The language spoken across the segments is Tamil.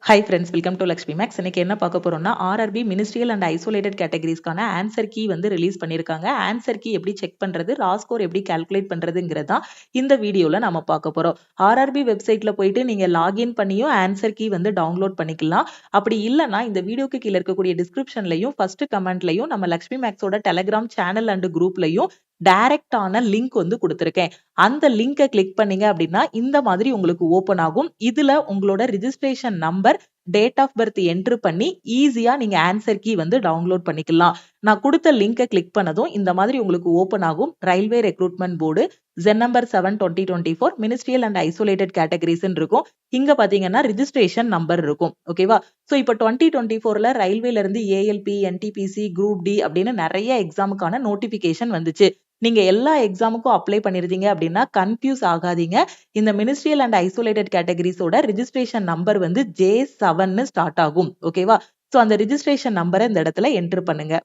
Hi friends, welcome to Lakshmi Max. இன்னைக்கு என்ன பார்க்க போறோம்னா RRB Ministerial and Isolated Categoriesக்கான ஆன்சர் கீ வந்து ரிலீஸ் பண்ணியிருக்காங்க. ஆன்சர் கீ எப்படி செக் பண்றது, ரா ஸ்கோர் எப்படி கால்குலேட் பண்றதுங்கிறதா இந்த வீடியோல நம்ம பார்க்க போறோம். RRB வெப்சைட்ல போயிட்டு நீங்க லாகின் பண்ணியும் ஆன்சர் கீ வந்து டவுன்லோட் பண்ணிக்கலாம். அப்படி இல்லைன்னா இந்த வீடியோக்கு கீழே இருக்கக்கூடிய டிஸ்கிரிப்ஷன்லையும் ஃபர்ஸ்ட் கமெண்ட்லையும் நம்ம லக்ஷ்மி மேக்ஸோட டெலகிராம் சேனல் அண்ட் குரூப்லையும் டைரக்டான லிங்க் வந்து கொடுத்துருக்கேன். அந்த லிங்கை கிளிக் பண்ணீங்க அப்படின்னா இந்த மாதிரி உங்களுக்கு ஓபன் ஆகும். இதுல உங்களோட registration number, date of birth entry பண்ணி ஈஸியா நீங்க ஆன்சர் கீ வந்து டவுன்லோட் பண்ணிக்கலாம். நான் கொடுத்த லிங்கை கிளிக் பண்ணதும் இந்த மாதிரி உங்களுக்கு ஓபன் ஆகும். Railway recruitment board gen number 7/2024 ministerial and isolated categories இருக்கும். இங்க பாத்தீங்கன்னா ரிஜிஸ்ட்ரேஷன் நம்பர் இருக்கும். ஓகேவா? சோ இப்போ 2024ல ரயில்வேல இருந்து ஏஎல்பி, என்டிபிசி, குரூப் டி அப்படின்னு நிறைய எக்ஸாமுக்கான நோட்டிபிகேஷன் வந்துச்சு. நீங்க எல்லா எக்ஸாமுக்கும் அப்ளை பண்ணிருந்தீங்க அப்படின்னா கன்ஃபியூஸ் ஆகாதீங்க. இந்த மினிஸ்ட்ரியல் அண்ட் ஐசோலேட்டட் கேட்டகரிஸோட ரிஜிஸ்ட்ரேஷன் நம்பர் வந்து J7 ஸ்டார்ட் ஆகும். ஓகேவா? சோ அந்த ரிஜிஸ்ட்ரேஷன் நம்பரை இந்த இடத்துல என்டர் பண்ணுங்க.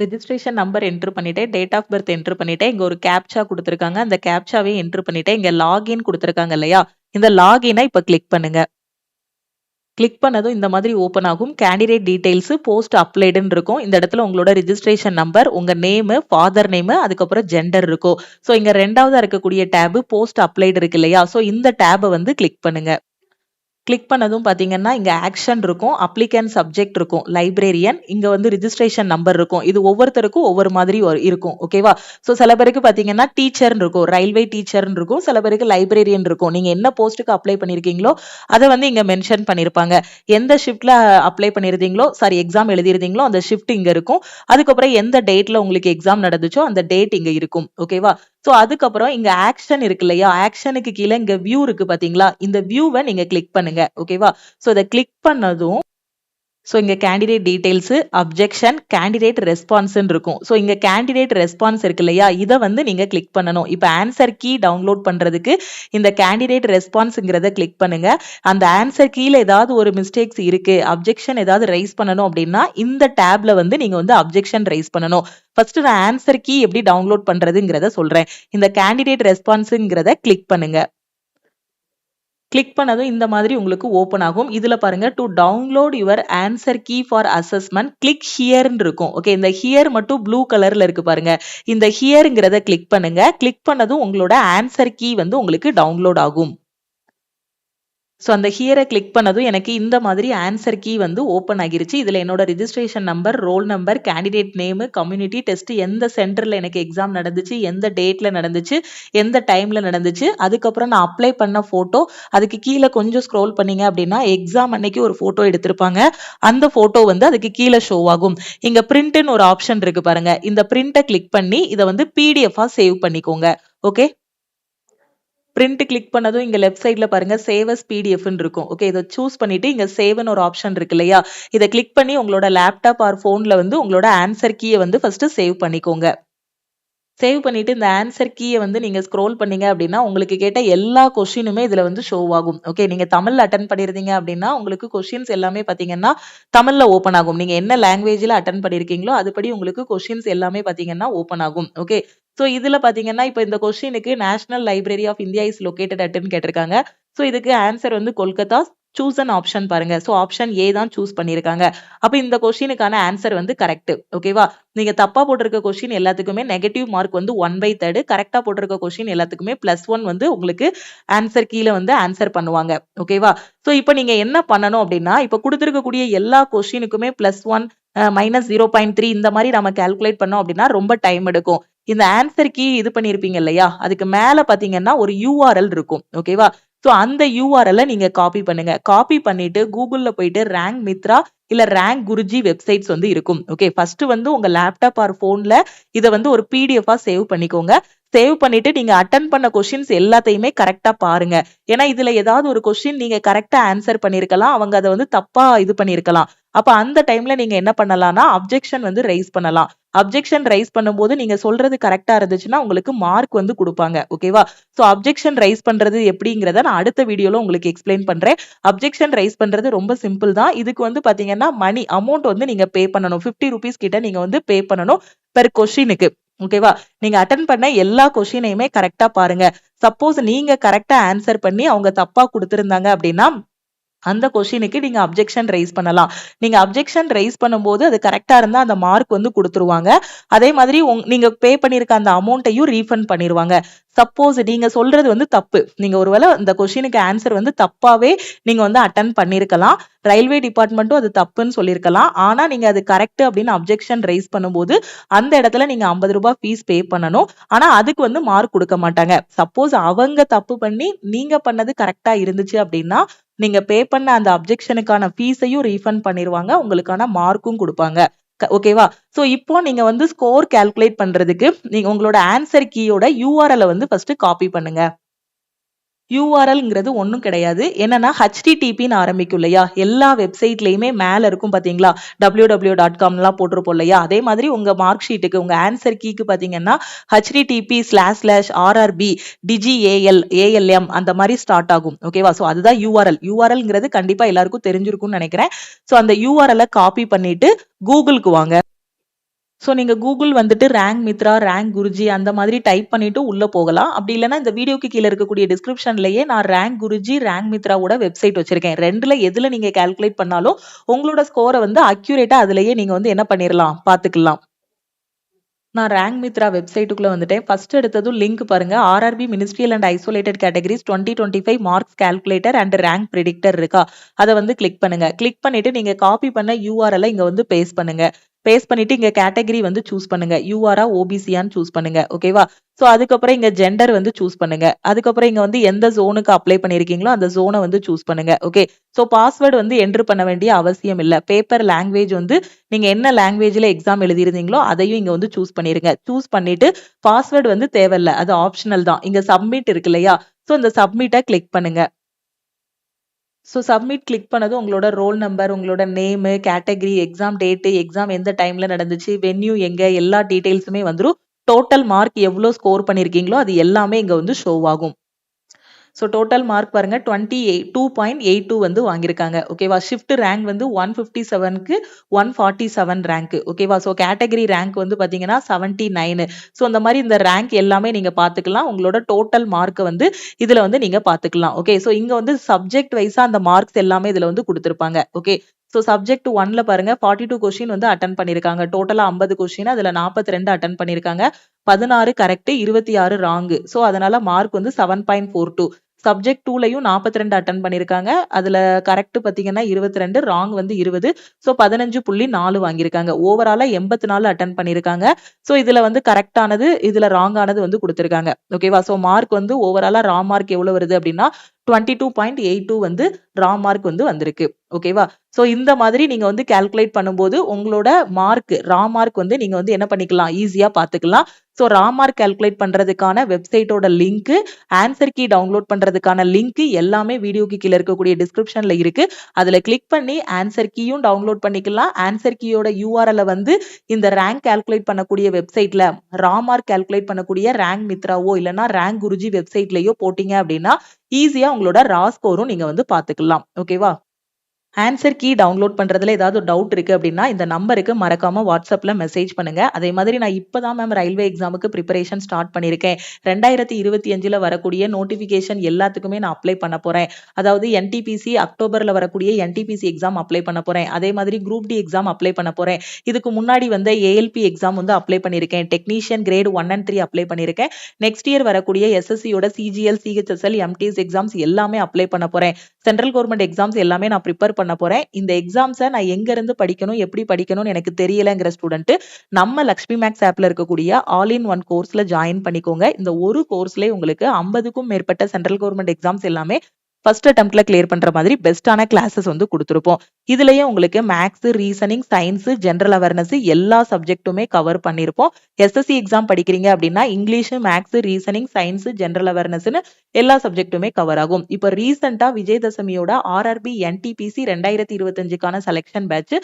ரிஜிஸ்ட்ரேஷன் நம்பர் என்டர் பண்ணிட்டேன், டேட் ஆஃப் பர்த் என்டர் பண்ணிட்டேன், இங்க ஒரு கேப்சா கொடுத்துருக்காங்க, அந்த கேப்சாவே என்டர் பண்ணிட்டேன், இங்க லாகின் கொடுத்துருக்காங்க இல்லையா, இந்த லாகினை இப்ப கிளிக் பண்ணுங்க. கிளிக் பண்ணதும் இந்த மாதிரி ஓபன் ஆகும். கேண்டிடேட் டீடைல்ஸ், போஸ்ட் அப்ளைடுன்னு இருக்கும். இந்த இடத்துல உங்களோட ரிஜிஸ்ட்ரேஷன் நம்பர், உங்க நேம், ஃபாதர் நேம், அதுக்கப்புறம் ஜெண்டர் இருக்கும். ஸோ இங்க ரெண்டாவதா இருக்கக்கூடிய டேபு போஸ்ட் அப்ளைடு இருக்கு இல்லையா, ஸோ இந்த டேபை வந்து கிளிக் பண்ணுங்க. கிளிக் பண்ணதும் பாத்தீங்கன்னா இங்க ஆக்ஷன் இருக்கும், அப்ளிகன் சப்ஜெக்ட் இருக்கும், லைப்ரேரியன், இங்க வந்து ரிஜிஸ்ட்ரேஷன் நம்பர் இருக்கும். இது ஒவ்வொருத்தருக்கும் ஒவ்வொரு மாதிரி இருக்கும். ஓகேவா? சோ சில பேருக்கு பாத்தீங்கன்னா டீச்சர்னு இருக்கும், ரயில்வே டீச்சர்னு இருக்கும், சில பேருக்கு லைப்ரேரியன் இருக்கும். நீங்க என்ன போஸ்ட்டுக்கு அப்ளை பண்ணிருக்கீங்களோ அதை வந்து இங்க மென்ஷன் பண்ணிருப்பாங்க. எந்த ஷிஃப்ட்ல அப்ளை பண்ணிருந்தீங்களோ, சாரி எக்ஸாம் எழுதிருந்தீங்களோ அந்த ஷிஃப்ட் இங்க இருக்கும். அதுக்கப்புறம் எந்த டேட்ல உங்களுக்கு எக்ஸாம் நடந்துச்சோ அந்த டேட் இங்க இருக்கும். ஓகேவா? சோ அதுக்கப்புறம் இங்க ஆக்ஷன் இருக்கு இல்லையா, ஆக்ஷனுக்கு கீழே இங்க வியூ இருக்கு பாத்தீங்களா, இந்த வியூவை நீங்க கிளிக் பண்ணுங்க. ஓகேவா? சோ இதை கிளிக் பண்ணதும் சோ இங்க candidate details, objection, candidate response இருக்கும். சோ இங்க கேண்டிடேட் ரெஸ்பான்ஸ் இருக்கு இல்லையா, இதை வந்து நீங்க கிளிக் பண்ணணும். இப்ப ஆன்சர் கீ டவுன்லோட் பண்றதுக்கு இந்த கேண்டிடேட் ரெஸ்பான்ஸ்ங்கிறத கிளிக் பண்ணுங்க. அந்த ஆன்சர் கீழ ஏதாவது ஒரு மிஸ்டேக்ஸ் இருக்கு, அப்ஜெக்ஷன் ஏதாவது ரைஸ் பண்ணணும் அப்படின்னா இந்த டேப்ல வந்து நீங்க வந்து அப்ஜெக்ஷன் ரைஸ் பண்ணணும். ஃபர்ஸ்ட் நான் ஆன்சர் கீ எப்படி டவுன்லோட் பண்றதுங்கிறத சொல்றேன். இந்த கேண்டிடேட் ரெஸ்பான்ஸ்ங்கிறத கிளிக் பண்ணுங்க. கிளிக் பண்ணதும் இந்த மாதிரி உங்களுக்கு ஓபன் ஆகும். இதுல பாருங்க, to download your answer key for assessment click ஹியர்னு இருக்கும். ஓகே, இந்த ஹியர் மட்டும் ப்ளூ கலர்ல இருக்கு பாருங்க, இந்த ஹியர்ங்கிறத கிளிக் பண்ணுங்க. கிளிக் பண்ணதும் உங்களோட ஆன்சர் கீ வந்து உங்களுக்கு டவுன்லோட் ஆகும். ஸோ அந்த ஹியரை கிளிக் பண்ணதும் எனக்கு இந்த மாதிரி ஆன்சர் கீ வந்து ஓப்பன் ஆகிருச்சு. இதில் என்னோட registration number, roll number, candidate name, community test, எந்த சென்டரில் எனக்கு எக்ஸாம் நடந்துச்சு, எந்த டேட்ல நடந்துச்சு, எந்த டைம்ல நடந்துச்சு, அதுக்கப்புறம் நான் அப்ளை பண்ண ஃபோட்டோ, அதுக்கு கீழே கொஞ்சம் ஸ்க்ரோல் பண்ணீங்க அப்படின்னா எக்ஸாம் அன்னைக்கு ஒரு ஃபோட்டோ எடுத்திருப்பாங்க, அந்த ஃபோட்டோ வந்து அதுக்கு கீழே ஷோ ஆகும். இங்க பிரிண்ட்னு ஒரு ஆப்ஷன் இருக்கு பாருங்க, இந்த பிரிண்ட்டை கிளிக் பண்ணி இதை வந்து பிடிஎஃபா சேவ் பண்ணிக்கோங்க. ஓகே, பிரிண்ட் கிளிக் பண்ணதும் இங்க லெஃப்ட் சைட்ல பாருங்க சேவ் அஸ் பிடிஎஃப்னு இருக்கும். ஓகே, இதை சூஸ் பண்ணிட்டு இங்க சேவ்னு ஒரு ஆப்ஷன் இருக்கு இல்லையா, இதை கிளிக் பண்ணி உங்களோட லேப்டாப் ஆர் போன்ல வந்து உங்களோட ஆன்சர் கீயை வந்து ஃபர்ஸ்ட் சேவ் பண்ணிக்கோங்க. சேவ் பண்ணிட்டு இந்த ஆன்சர் கீயை வந்து நீங்க ஸ்க்ரோல் பண்ணீங்க அப்படின்னா உங்களுக்கு கேட்ட எல்லா கொஸ்டினுமே இதுல வந்து ஷோ ஆகும். ஓகே, நீங்க தமிழ்ல அட்டன் பண்ணிருந்தீங்க அப்படின்னா உங்களுக்கு கொஸ்டின்ஸ் எல்லாமே பாத்தீங்கன்னா தமிழ்ல ஓபன் ஆகும். நீங்க என்ன லாங்குவேஜ்ல அட்டன் பண்ணிருக்கீங்களோ அதுபடி உங்களுக்கு கொஸ்டின்ஸ் எல்லாமே பாத்தீங்கன்னா ஓபன் ஆகும். ஓகே, சோ இதுல பாத்தீங்கன்னா இப்ப இந்த கொஸ்டினுக்கு national library of India is located அட்னு கேட்டிருக்காங்க. சோ இதுக்கு ஆன்சர் வந்து கொல்கத்தா. சூஸ் அன் ஆப்ஷன் பாருங்க, சோ ஆப்ஷன் ஏ தான் சூஸ் பண்ணிருக்காங்க. அப்ப இந்த கொஸ்டினுக்கான ஆன்சர் வந்து கரெக்ட். ஓகேவா? நீங்க தப்பா போட்டிருக்க கொஸ்டின் எல்லாத்துக்குமே நெகட்டிவ் மார்க் வந்து 1/3, கரெக்டா போட்டிருக்க கொஸ்டின் எல்லாத்துக்குமே +1 வந்து உங்களுக்கு ஆன்சர் கீழே வந்து ஆன்சர் பண்ணுவாங்க. ஓகேவா? சோ இப்போ நீங்க என்ன பண்ணணும் அப்படின்னா, இப்ப கொடுத்திருக்கக்கூடிய எல்லா கொஸ்டினுக்குமே +1 -0.3 இந்த மாதிரி நம்ம கால்குலேட் பண்ணோம் அப்படின்னா ரொம்ப டைம் எடுக்கும். இந்த ஆன்சர் கீ இது பண்ணிருப்பீங்க இல்லையா, அதுக்கு மேல பாத்தீங்கன்னா ஒரு URL இருக்கும். ஓகேவா? சோ அந்த URL நீங்க காப்பி பண்ணுங்க. காப்பி பண்ணிட்டு கூகுள்ல போயிட்டு ரேங்க் மித்ரா இல்ல ரேங்க் குருஜி வெப்சைட்ஸ் வந்து இருக்கும். ஓகே, ஃபர்ஸ்ட் வந்து உங்க லேப்டாப் ஆர் போன்ல இதை வந்து ஒரு பிடிஎஃபா சேவ் பண்ணிக்கோங்க. சேவ் பண்ணிட்டு நீங்க அட்டன் பண்ண கொஸ்டின்ஸ் எல்லாத்தையுமே கரெக்டா பாருங்க. ஏன்னா இதுல ஏதாவது ஒரு கொஸ்டின் நீங்க கரெக்டா ஆன்சர் பண்ணிருக்கலாம், அவங்க அதை வந்து தப்பா இது பண்ணிருக்கலாம். அப்ப அந்த டைம்ல நீங்க என்ன பண்ணலாம்னா அப்ஜெக்ஷன் வந்து ரைஸ் பண்ணலாம். அப்ஜெக்ஷன் ரைஸ் பண்ணும்போது நீங்க சொல்றது கரெக்டா இருந்துச்சுன்னா உங்களுக்கு மார்க் வந்து கொடுப்பாங்க. ஓகேவா? சோ அப்ஜெக்ஷன் ரைஸ் பண்றது எப்படிங்கிறத நான் அடுத்த வீடியோல உங்களுக்கு எக்ஸ்பிளைன் பண்றேன். அப்ஜெக்ஷன் ரைஸ் பண்றது ரொம்ப சிம்பிள் தான். இதுக்கு வந்து பாத்தீங்கன்னா மணி அமௌண்ட் வந்து நீங்க பே பண்ணணும். 50 rupees கிட்ட நீங்க வந்து பே பண்ணணும் பெர் கொஸ்டினுக்கு. ஓகேவா? நீங்க அட்டன் பண்ண எல்லா கொஸ்டினையுமே கரெக்டா பாருங்க. சப்போஸ் நீங்க கரெக்டா ஆன்சர் பண்ணி அவங்க தப்பா கொடுத்திருந்தாங்க அப்படின்னா அந்த கொஸ்டினுக்கு நீங்க அப்ஜெக்ஷன் ரைஸ் பண்ணலாம். நீங்க அப்ஜெக்ஷன் ரைஸ் பண்ணும்போது அது கரெக்டா இருந்தா அந்த மார்க் வந்து கொடுத்துருவாங்க. அதே மாதிரி நீங்க பே பண்ணிருக்க அந்த அமௌண்ட்டையும் ரீஃபண்ட் பண்ணிடுவாங்க. சப்போஸ் நீங்க சொல்றது வந்து தப்பு, நீங்க ஒருவேளை இந்த கொஸ்டினுக்கு ஆன்சர் வந்து தப்பாவே நீங்க வந்து அட்டன் பண்ணிருக்கலாம், ரயில்வே டிபார்ட்மெண்ட்டும் அது தப்புன்னு சொல்லியிருக்கலாம். ஆனா நீங்க அது கரெக்ட் அப்படின்னு அப்ஜெக்ஷன் ரைஸ் பண்ணும்போது அந்த இடத்துல நீங்க 50 ரூபாய் ஃபீஸ் பே பண்ணணும். ஆனா அதுக்கு வந்து மார்க் கொடுக்க மாட்டாங்க. சப்போஸ் அவங்க தப்பு பண்ணி நீங்க பண்ணது கரெக்டா இருந்துச்சு அப்படின்னா நீங்க பே பண்ண அந்த அப்ஜெக்ஷனுக்கான ஃபீஸையும் ரீஃபண்ட் பண்ணிடுவாங்க, உங்களுக்கான மார்க்கும் கொடுப்பாங்க. ஓகேவா? சோ இப்போ நீங்க வந்து ஸ்கோர் கால்குலேட் பண்றதுக்கு நீங்க உங்களோட ஆன்சர் கீயோட URL வந்து ஃபர்ஸ்ட் காப்பி பண்ணுங்க. URLங்கிறது ஒன்றும் கிடையாது. என்னன்னா HTTPன்னு ஆரம்பிக்கும் இல்லையா, எல்லா வெப்சைட்லயுமே மேல இருக்கும் பாத்தீங்களா, www.comலாம் போட்டிருப்போம் இல்லையா, அதே மாதிரி உங்க மார்க் ஷீட்டுக்கு உங்க ஆன்சர் கீக்கு பாத்தீங்கன்னா http//rrb digiALM அந்த மாதிரி ஸ்டார்ட் ஆகும். ஓகேவா? சோ அதுதான் URLங்கிறது கண்டிப்பா எல்லாருக்கும் தெரிஞ்சிருக்கும்னு நினைக்கிறேன். சோ அந்த URL காப்பி பண்ணிட்டு கூகுளுக்கு வாங்க. ஸோ நீங்க கூகுள் வந்துட்டு ரேங்க் மித்ரா, ரேங்க் குருஜி அந்த மாதிரி டைப் பண்ணிட்டு உள்ள போகலாம். அப்படி இல்லைன்னா இந்த வீடியோக்கு கீழே இருக்கக்கூடிய டிஸ்கிரிப்ஷன்லயே நான் ரேங்க் குருஜி, ரேங்க் மித்ராவோட வெப்சைட் வச்சிருக்கேன். ரெண்டுல எதுல நீங்க கால்குலேட் பண்ணாலும் உங்களோட ஸ்கோரை வந்து அக்யூரேட்டா அதுலயே நீங்க வந்து என்ன பண்ணிடலாம், பாத்துக்கலாம். நான் ரேங்க் மித்ரா வெப்சைட்டுக்குள்ள வந்துட்டேன். ஃபர்ஸ்ட் எடுத்ததும் லிங்க் பாருங்க, RRB ministerial and isolated categories 2025 marks calculator and rank predictor இருக்கா, அதை வந்து கிளிக் பண்ணுங்க. கிளிக் பண்ணிட்டு நீங்க காப்பி பண்ண URL இங்க வந்து பேஸ்ட் பண்ணுங்க. பேஸ்ட் பண்ணிட்டு இங்க கேட்டகரி வந்து சூஸ் பண்ணுங்க. யூஆரா ஓபிசியான்னு சூஸ் பண்ணுங்க. ஓகேவா? சோ அதுக்கப்புறம் இங்க ஜெண்டர் வந்து சூஸ் பண்ணுங்க. அதுக்கப்புறம் இங்க வந்து எந்த ஜோனுக்கு அப்ளை பண்ணிருக்கீங்களோ அந்த ஜோனை வந்து சூஸ் பண்ணுங்க. ஓகே. சோ பாஸ்வேர்டு வந்து என்டர் பண்ண வேண்டிய அவசியம் இல்ல. பேப்பர் லாங்குவேஜ் வந்து நீங்க என்ன லாங்குவேஜ்ல எக்ஸாம் எழுதிருந்தீங்களோ அதையும் இங்க வந்து சூஸ் பண்ணிருங்க. சூஸ் பண்ணிட்டு பாஸ்வேர்டு வந்து தேவையில்ல, அது ஆப்ஷனல் தான். இங்க சப்மிட் இருக்கு இல்லையா, சோ இந்த சப்மிட்டை கிளிக் பண்ணுங்க. ஸோ சப்மிட் கிளிக் பண்ணதும் உங்களோட ரோல் நம்பர், உங்களோட name, category, exam date, exam எந்த டைம்ல நடந்துச்சு, வென்யூ எங்க, எல்லா டீடைல்ஸுமே வந்துரும். டோட்டல் மார்க் எவ்வளோ ஸ்கோர் பண்ணிருக்கீங்களோ அது எல்லாமே இங்க வந்து ஷோ ஆகும். ஸோ டோட்டல் மார்க் பாருங்க 2.82 வந்து வாங்கியிருக்காங்க. ஓகேவா? ஷிஃப்ட் ரேங்க் வந்து 157க்கு 147 ரேங்க். ஓகேவா? ஸோ கேட்டகரி ரேங்க் வந்து பாத்தீங்கன்னா 79. ஸோ இந்த மாதிரி இந்த ரேங்க் எல்லாமே நீங்க பாத்துக்கலாம். உங்களோட டோட்டல் மார்க்கை வந்து இதுல வந்து நீங்க பாத்துக்கலாம். ஓகே. ஸோ இங்க வந்து சப்ஜெக்ட் வைஸா அந்த மார்க்ஸ் எல்லாமே இதுல வந்து கொடுத்திருப்பாங்க. ஓகே. ஸோ சப்ஜெக்ட் 1ல பாருங்க 42 கொஸ்டின் வந்து அட்டன் பண்ணிருக்காங்க. டோட்டலா 50 கொஸ்டின், அதுல 42 அட்டன் பண்ணிருக்காங்க. 16 கரெக்ட், 26 ராங். ஸோ அதனால மார்க் வந்து 7.42. சப்ஜெக்ட் 2லயும் 42 அட்டன் பண்ணிருக்காங்க. அதுல கரெக்ட் பாத்தீங்கன்னா 22, ராங் வந்து 20. சோ 15.4 வாங்கியிருக்காங்க. ஓவராலா 84 அட்டன் பண்ணிருக்காங்க. சோ இதுல வந்து கரெக்ட் ஆனது, இதுல ராங் ஆனது வந்து கொடுத்திருக்காங்க. ஓகேவா? சோ மார்க் வந்து ஓவராலா ரா மார்க் எவ்வளவு வருது அப்படின்னா 22.82 வந்து ரா மார்க் வந்து வந்திருக்கு. ஓகேவா? சோ இந்த மாதிரி நீங்க வந்து கால்குலேட் பண்ணும்போது உங்களோட மார்க், ரா மார்க் வந்து நீங்க வந்து என்ன பண்ணிக்கலாம், ஈஸியா பாத்துக்கலாம். சோ ரா மார்க் கால்குலேட் பண்றதுக்கான வெப்சைட்டோட லிங்க், ஆன்சர் கீ டவுன்லோட் பண்றதுக்கான லிங்க் எல்லாமே வீடியோக்கு கீழே இருக்கக்கூடிய டிஸ்கிரிப்ஷன்ல இருக்கு. அதுல கிளிக் பண்ணி ஆன்சர் கீயும் டவுன்லோட் பண்ணிக்கலாம். ஆன்சர் கீயோட URL வந்து இந்த ரேங்க் கால்குலேட் பண்ணக்கூடிய வெப்சைட்ல, ரா மார்க் கால்குலேட் பண்ணக்கூடிய ரேங்க் மித்ராவோ இல்லைன்னா ரேங்க் குருஜி வெப்சைட்லயோ போட்டீங்க அப்படின்னா ஈஸியா உங்களோட ரா ஸ்கோரும் நீங்க வந்து பாத்துக்கலாம். ஓகேவா? ஆன்சர் கீ டவுன்லோட் பண்றதுல ஏதாவது டவுட் இருக்கு அப்படின்னா இந்த நம்பருக்கு மறக்காம வாட்ஸ்அப்ல மெசேஜ் பண்ணுங்க. அதே மாதிரி நான் இப்பதான் மேம் ரயில்வே எக்ஸாமுக்கு ப்ரிப்பரேஷன் ஸ்டார்ட் பண்ணிருக்கேன். 2025ல வரக்கூடிய நோட்டிபிகேஷன் எல்லாத்துக்குமே நான் அப்ளை பண்ண போறேன். அதாவது NTPC அக்டோபர்ல வரக்கூடிய NTPC எக்ஸாம் அப்ளை பண்ண போறேன். அதே மாதிரி குரூப் டி எக்ஸாம் அப்ளை பண்ண போறேன். இதுக்கு முன்னாடி வந்து ALP எக்ஸாம் வந்து அப்ளை பண்ணிருக்கேன். டெக்னீஷியன் கிரேட் 1 and 3 அப்ளை பண்ணிருக்கேன். நெக்ஸ்ட் இயர் வரக்கூடிய SSCயோட CGL, CHSL, MTS எக்ஸாம்ஸ் எல்லாமே அப்ளை பண்ண போறேன். சென்ட்ரல் கவர்மெண்ட் எக்ஸாம்ஸ் எல்லாமே நான் ப்ரிப்பேர் பண்ண போறேன். இந்த எக்ஸாம்ஸை நான் எங்க இருந்து படிக்கணும், எப்படி படிக்கணும்னு எனக்கு தெரியலங்கிற ஸ்டூடெண்ட் நம்ம லக்ஷ்மி மேக்ஸ் ஆப்ல இருக்கக்கூடிய ஆல் இன் ஒன் கோர்ஸ்ல ஜாயின் பண்ணிக்கோங்க. இந்த ஒரு கோர்ஸ்லயே உங்களுக்கு 50க்கும் மேற்பட்ட சென்ட்ரல் கவர்மெண்ட் எக்ஸாம்ஸ் எல்லாமே ஃபர்ஸ்ட் அட்டெம்ப்ட்ல கிளியர் பண்ற மாதிரி பெஸ்டான கிளாஸஸ் வந்து கொடுத்துருப்போம். இதுலயே உங்களுக்கு maths, reasoning, science, general awareness எல்லா சப்ஜெக்ட்டுமே கவர் பண்ணிருப்போம். SSC எக்ஸாம் படிக்கிறீங்க அப்படின்னா English, maths, reasoning, science, general அவேர்னஸ்னு எல்லா சப்ஜெக்ட்டுமே கவர் ஆகும். இப்போ ரீசெண்டா விஜயதசமியோட RRB NTPC 2025க்கான செலக்ஷன் பேட்ச்,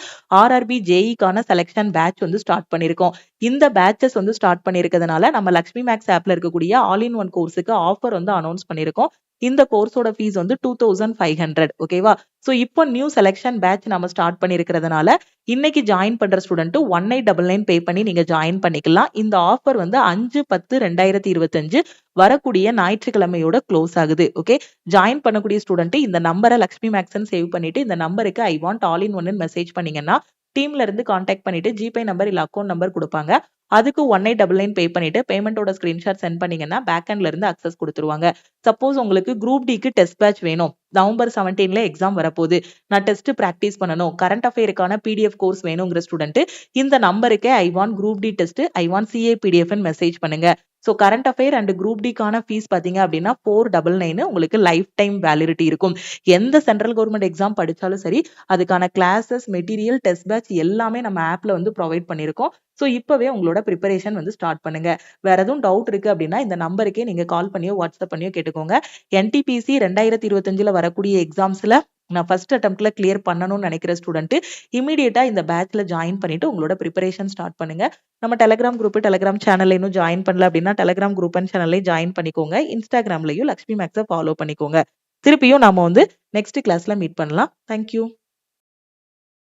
RRB JEக்கான செலக்ஷன் பேட்ச் வந்து ஸ்டார்ட் பண்ணிருக்கோம். இந்த பேட்சஸ் வந்து ஸ்டார்ட் பண்ணிருக்கிறதுனால நம்ம லக்ஷ்மி மேக்ஸ் ஆப்ல இருக்கக்கூடிய ஆல் இன் ஒன் கோர்ஸுக்கு ஆஃபர் வந்து அனௌன்ஸ் பண்ணிருக்கோம். இந்த கோர்ஸோட ஃபீஸ் வந்து 2500. ஓகேவா? ஸோ இப்போ நியூ செலெக்ஷன் பேட்ச் நம்ம ஸ்டார்ட் பண்ணியிருக்கிறதுனால இன்னைக்கு ஜாயின் பண்ற ஸ்டூடெண்ட் 1899 பே பண்ணி நீங்க ஜாயின் பண்ணிக்கலாம். இந்த ஆஃபர் வந்து 5/10/2025 வரக்கூடிய ஞாயிற்றுக்கிழமையோட க்ளோஸ் ஆகுது. ஓகே, ஜாயின் பண்ணக்கூடிய ஸ்டூடெண்ட் இந்த நம்பரை லக்ஷ்மி மேக்ஸ்ன்னு சேவ் பண்ணிட்டு இந்த நம்பருக்கு ஐ வாண்ட் ஆல் இன் ஒன்னு மெசேஜ் பண்ணீங்கன்னா டீம்ல இருந்து கான்டாக்ட் பண்ணிட்டு ஜிபே நம்பர் இல்ல அக்கௌண்ட் நம்பர் கொடுப்பாங்க. அதுக்கு 1899 பே பண்ணிட்டு பேமெண்டோட ஸ்கிரீன்ஷாட் சென்ட் பண்ணீங்கன்னா பேக்ஹண்ட்ல இருந்து அக்சஸ் கொடுத்துருவாங்க. சப்போஸ் உங்களுக்கு குரூப் டிக்கு டெஸ்ட் பேட்ச் வேணும், நவம்பர் 17ல எக்ஸாம் வரப்போகுது, நான் டெஸ்ட் பிராக்டிஸ் பண்ணணும், கரண்ட் அஃபேருக்கான பிடிஎஃப் கோர்ஸ் வேணுங்கிற ஸ்டூடெண்ட் இந்த நம்பருக்கு I want group D test, I want CA PDF message பண்ணுங்க. So current affair and group டிக்கான ஃபீஸ் பார்த்தீங்க அப்படின்னா 499 உங்களுக்கு லைஃப் டைம் வேலிடிட்டி இருக்கும். எந்த சென்ட்ரல் கவர்மெண்ட் எக்ஸாம் படிச்சாலும் சரி அதுக்கான கிளாஸஸ், மெட்டீரியல், டெஸ்ட் பேட்ச் எல்லாமே நம்ம ஆப்ல வந்து ப்ரொவைட் பண்ணியிருக்கோம். ஸோ இப்பவே உங்களோட ப்ரிப்பரேஷன் வந்து ஸ்டார்ட் பண்ணுங்க. வேற எதுவும் டவுட் இருக்கு அப்படின்னா இந்த நம்பருக்கே நீங்க கால் பண்ணியோ வாட்ஸ்அப் பண்ணியோ கேட்டுக்கோங்க. என்டிபிசி 2025ல வரக்கூடிய எக்ஸாம்ஸ்ல நான் ஃபர்ஸ்ட் அட்டெம்ப்ட்ல கிளியர் பண்ணணும்னு நினைக்கிற ஸ்டூடெண்ட் இமீடியட்டா இந்த பேட்ச்ல ஜாயின் பண்ணிட்டு உங்களோட ப்ரிப்பரேஷன் ஸ்டார்ட் பண்ணுங்க. நம்ம டெலிகிராம் குரூப், டெலிகிராம் சேனல்ல இன்னும் ஜாயின் பண்ணல அப்படின்னா டெலிகிராம் குரூப் அண்ட் சேனல்லையும் ஜாயின் பண்ணிக்கோங்க. இன்ஸ்டாகிராம்லயும் லக்ஷ்மி மேக்ஸை ஃபாலோ பண்ணிக்கோங்க. திருப்பியும் நாம வந்து நெக்ஸ்ட் கிளாஸ்ல மீட் பண்ணலாம். தேங்க்யூ.